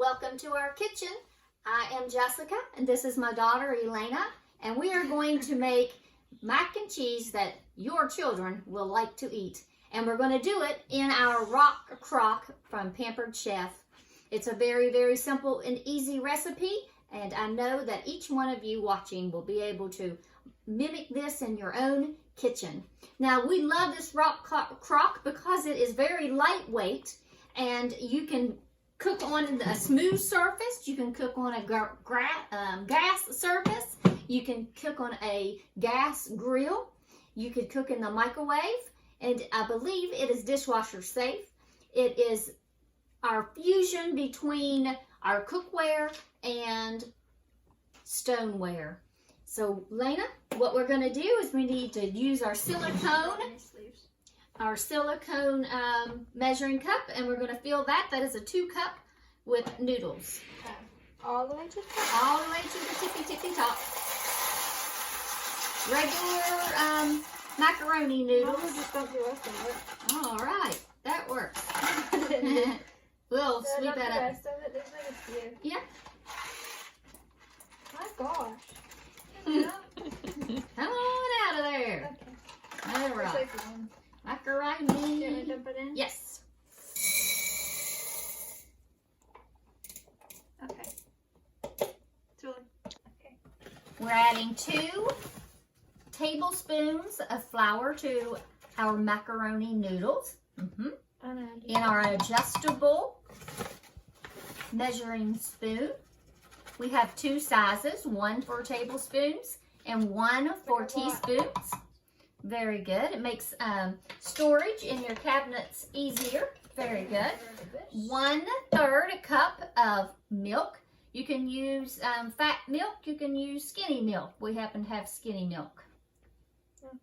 Welcome to our kitchen. I am Jessica and this is my daughter Elena, and we are going to make mac and cheese that your children will like to eat. And we're going to do it in our RockCrok from Pampered Chef. It's a very, very simple and easy recipe, and I know that each one of you watching will be able to mimic this in your own kitchen. Now, we love this RockCrok because it is very lightweight, and you can cook on a smooth surface, you can cook on a gas surface, you can cook on a gas grill, you could cook in the microwave, and I believe it is dishwasher safe. It is our fusion between our cookware and stoneware. So, Lena, what we're going to do is we need to use our silicone measuring cup, and we're going to fill that. That is a 2 cup with noodles. Okay. All the way to the top? All the way to the tippy top. Regular macaroni noodles. Mama, just don't do us in it. All right, that works. We'll sweep that up. The rest of it? There's like a few. Yeah. My gosh. Come on out of there. Okay. All right. Macaroni. Do you want to dump it in? Yes. Okay. Okay. We're adding 2 tablespoons of flour to our macaroni noodles. In our adjustable measuring spoon. We have 2 sizes, 1 for tablespoons and 1 for teaspoons. Very good. It makes storage in your cabinets easier. Very good. 1/3 cup of milk. You can use fat milk. You can use skinny milk. We happen to have skinny milk. Okay.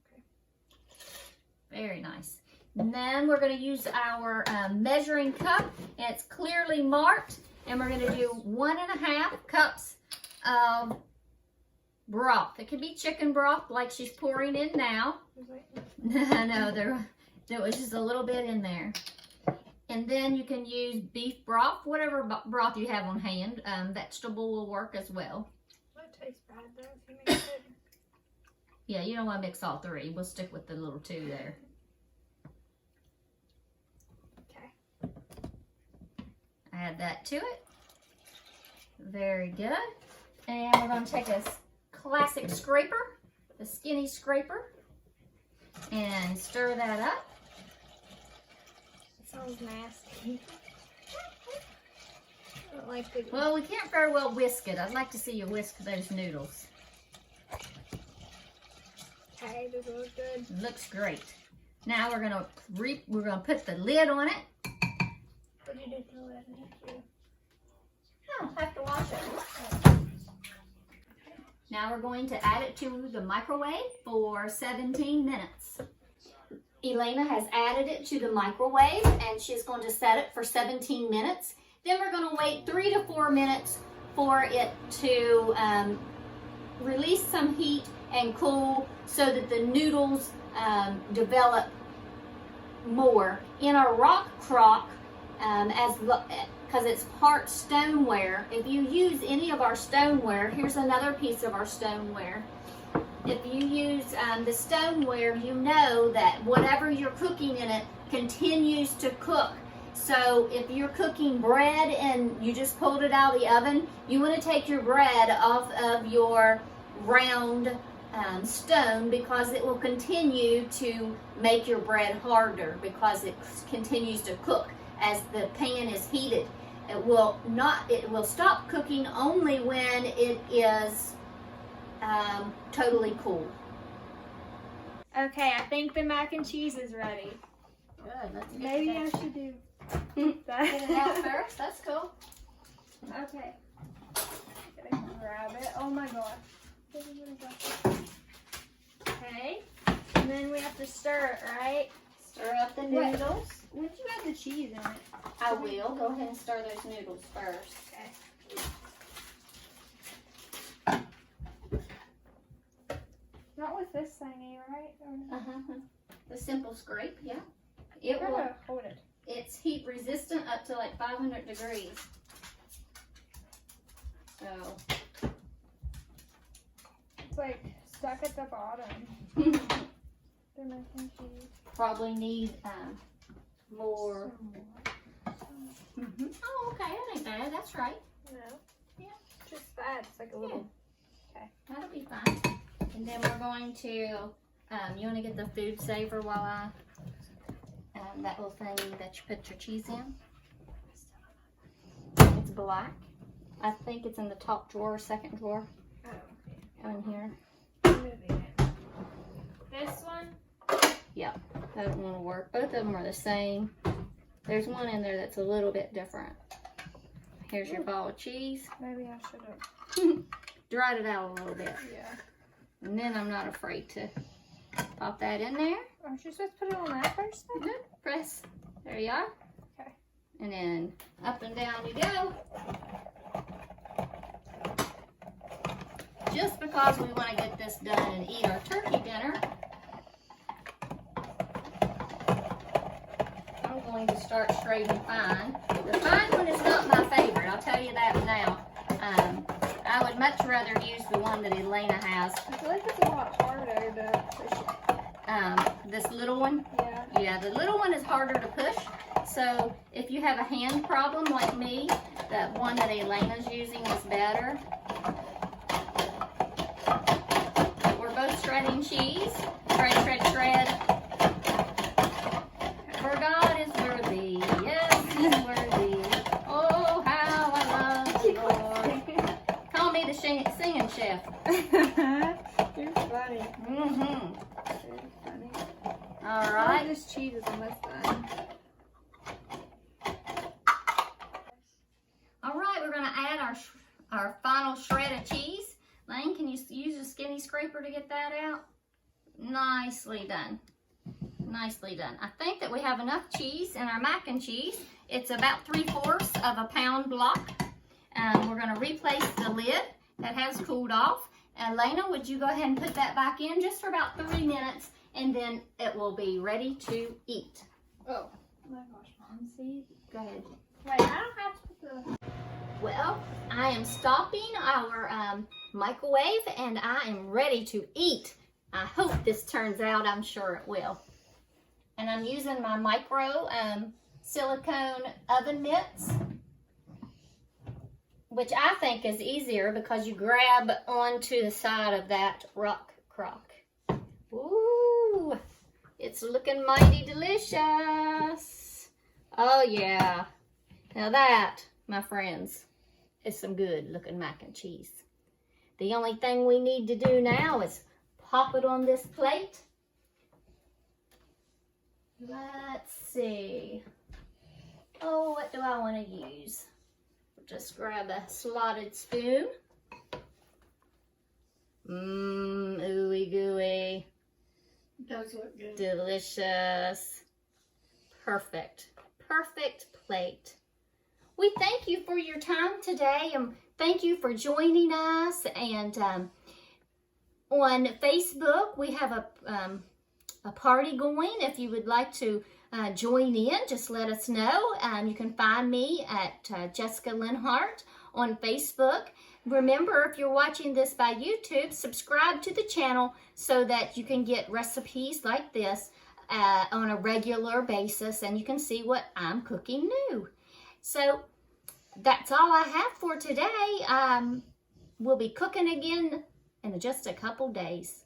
Very nice. And then we're going to use our measuring cup, and it's clearly marked, and we're going to do 1.5 cups of broth. It could be chicken broth like she's pouring in now. No, there was just a little bit in there. And then you can use beef broth, whatever broth you have on hand. Vegetable will work as well. That tastes bad though if you mix it. Yeah, you don't want to mix all 3. We'll stick with the little 2 there. Add that to it. Very good. And we're going to take a classic scraper, the skinny scraper, and stir that up. It sounds nasty. I don't like the... Well, we can't very well whisk it. I'd like to see you whisk those noodles. Okay, does it look good? It looks great. Now we're going to put the lid on it. What did you do to it? I'll have to wash it. Now we're going to add it to the microwave for 17 minutes. Elena has added it to the microwave, and she's going to set it for 17 minutes. Then we're going to wait 3 to 4 minutes for it to release some heat and cool so that the noodles develop more. In our RockCrok, because it's part stoneware, if you use any of our stoneware, here's another piece of our stoneware. If you use the stoneware, you know that whatever you're cooking in it continues to cook. So if you're cooking bread and you just pulled it out of the oven, you want to take your bread off of your round stone, because it will continue to make your bread harder because it continues to cook as the pan is heated. It will stop cooking only when it is totally cool. Okay, I think the mac and cheese is ready. Good. Let's get Maybe that. I should do that. Get it out first. That's cool. Okay. Gotta grab it. Oh my gosh. Okay. And then we have to stir it, right? Stir up the noodles. When did you add the cheese in it? I will. Go ahead and stir those noodles first. Okay. Not with this thingy, right? The simple scrape, yeah. It will hold it. It's heat resistant up to like 500 degrees. stuck at the bottom. The mac and cheese. Probably need more. Some more. Oh, okay, that ain't bad. That's right. No. Yeah. Just that. It's like a little. Okay. That'll be fine. And then we're going to, you want to get the food saver while I, that little thing that you put your cheese in. It's black. I think it's in the top drawer, second drawer. Oh. In here. Moving it. This one? Yeah, that won't work. Both of them are the same. There's one in there that's a little bit different. Here's your ball of cheese. Maybe I should have. Dried it out a little bit. Yeah. And then I'm not afraid to pop that in there. Aren't you supposed to put it on that first? Then? Press. There you are. Okay. And then up and down you go. Just because we want to get this done and eat our turkey dinner, I'm going to start straightening fine. The fine one is not my favorite, I'll tell you that now. I would much rather use the one that Elena has. I feel like it's a lot harder to push it. This little one. Yeah. Yeah, the little one is harder to push. So if you have a hand problem like me, the one that Elena's using is better. We're both shredding cheese. Shred, shred, shred. For God is worthy. Yes, he's worthy. Oh, how I love the Lord. Call me the singing chef. You're funny. Mm-hmm. You're funny. All right. This cheese is almost done. All right, we're gonna add our final shred of cheese. Lane, can you use a skinny scraper to get that out? Nicely done. Nicely done. I think that we have enough cheese in our mac and cheese. It's about 3/4 of a pound block. We're gonna replace the lid that has cooled off. Elena, would you go ahead and put that back in just for about 3 minutes, and then it will be ready to eat. Oh my gosh, Mom, see? Go ahead. Wait, I don't have to put the... Well, I am stopping our microwave and I am ready to eat. I hope this turns out. I'm sure it will. And I'm using my micro silicone oven mitts, which I think is easier because you grab onto the side of that RockCrok. Ooh, it's looking mighty delicious. Oh yeah. Now that, my friends, is some good looking mac and cheese. The only thing we need to do now is pop it on this plate. Let's see. Oh, what do I want to use? Just grab a slotted spoon. Ooey gooey. Does look good. Delicious. Perfect. Perfect plate. We thank you for your time today, and thank you for joining us. And on Facebook, we have a party going. If you would like to join in, just let us know. You can find me at Jessica Linhart on Facebook. Remember, if you're watching this by YouTube, subscribe to the channel so that you can get recipes like this on a regular basis, and you can see what I'm cooking new. So that's all I have for today. We'll be cooking again in just a couple days.